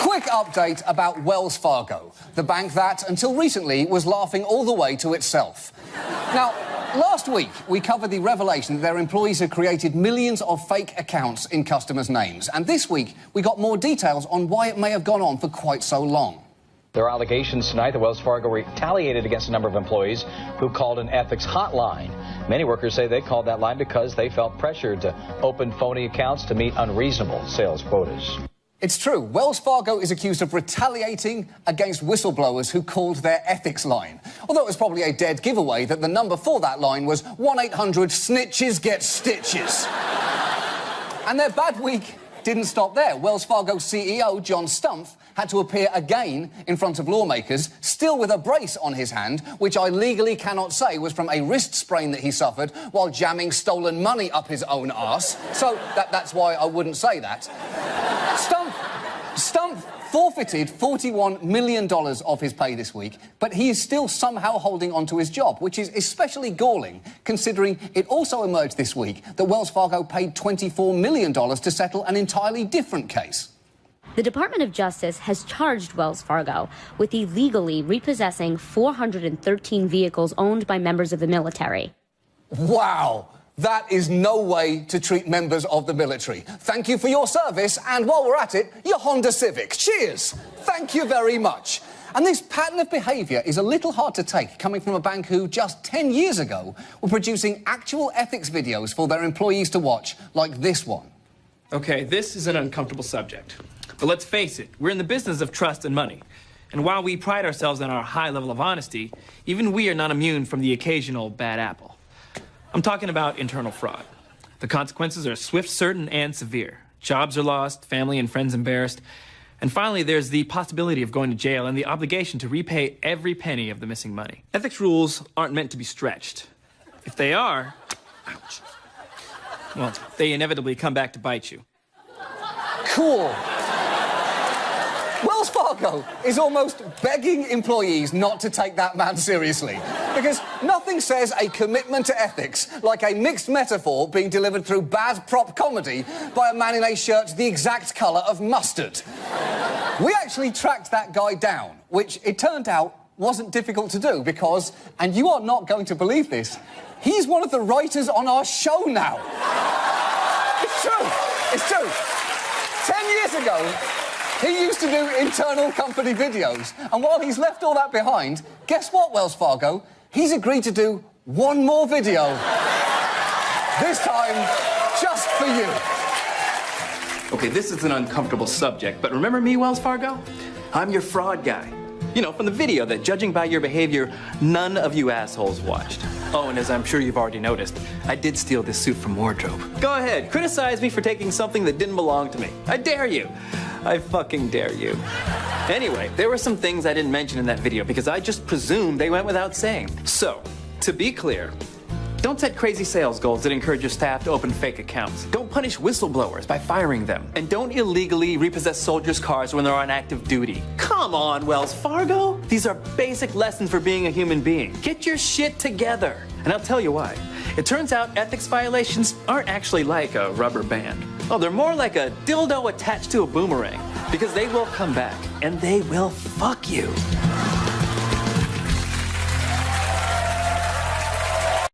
Quick update about Wells Fargo, the bank that, until recently, was laughing all the way to itself. Now, last week, we covered the revelation that their employees had created millions of fake accounts in customers' names. And this week, we got more details on why it may have gone on for quite so long. There are allegations tonight that Wells Fargo retaliated against a number of employees who called an ethics hotline. Many workers say they called that line because they felt pressured to open phony accounts to meet unreasonable sales quotas. It's true. Wells Fargo is accused of retaliating against whistleblowers who called their ethics line. Although it was probably a dead giveaway that the number for that line was 1-800-SNITCHES-GET-STITCHES. And their bad week didn't stop there. Wells Fargo CEO John Stumpf had to appear again in front of lawmakers, still with a brace on his hand, which I legally cannot say was from a wrist sprain that he suffered while jamming stolen money up his own arse. So that's why I wouldn't say that. Stumpf forfeited $41 million of his pay this week, but he is still somehow holding on to his job, which is especially galling, considering it also emerged this week that Wells Fargo paid $24 million to settle an entirely different case. The Department of Justice has charged Wells Fargo with illegally repossessing 413 vehicles owned by members of the military. Wow! That is no way to treat members of the military. Thank you for your service, and while we're at it, your Honda Civic. Cheers! Thank you very much. And this pattern of behaviour is a little hard to take, coming from a bank who, just 10 years ago, were producing actual ethics videos for their employees to watch, like this one. Okay, this is an uncomfortable subject. But let's face it, we're in the business of trust and money. And while we pride ourselves on our high level of honesty, even we are not immune from the occasional bad apple. I'm talking about internal fraud. The consequences are swift, certain, and severe. Jobs are lost, family and friends embarrassed. And finally, there's the possibility of going to jail and the obligation to repay every penny of the missing money. Ethics rules aren't meant to be stretched. If they are, ouch, well, they inevitably come back to bite you. Cool. Wells Fargo is almost begging employees not to take that man seriously. Because nothing says a commitment to ethics like a mixed metaphor being delivered through bad prop comedy by a man in a shirt the exact colour of mustard. We actually tracked that guy down, which it turned out wasn't difficult to do because, and you are not going to believe this, he's one of the writers on our show now. It's true. It's true. 10 years ago, he used to do internal company videos. And while he's left all that behind, guess what, Wells Fargo? He's agreed to do one more video. This time, just for you. Okay, this is an uncomfortable subject, but remember me, Wells Fargo? I'm your fraud guy. You know, from the video that, judging by your behavior, none of you assholes watched. Oh, and as I'm sure you've already noticed, I did steal this suit from wardrobe. Go ahead, criticize me for taking something that didn't belong to me. I dare you. I fucking dare you. Anyway, there were some things I didn't mention in that video because I just presumed they went without saying. So, to be clear, don't set crazy sales goals that encourage your staff to open fake accounts. Don't punish whistleblowers by firing them. And don't illegally repossess soldiers' cars when they're on active duty. Come on, Wells Fargo! These are basic lessons for being a human being. Get your shit together. And I'll tell you why. It turns out ethics violations aren't actually like a rubber band. Oh, they're more like a dildo attached to a boomerang. Because they will come back, and they will fuck you.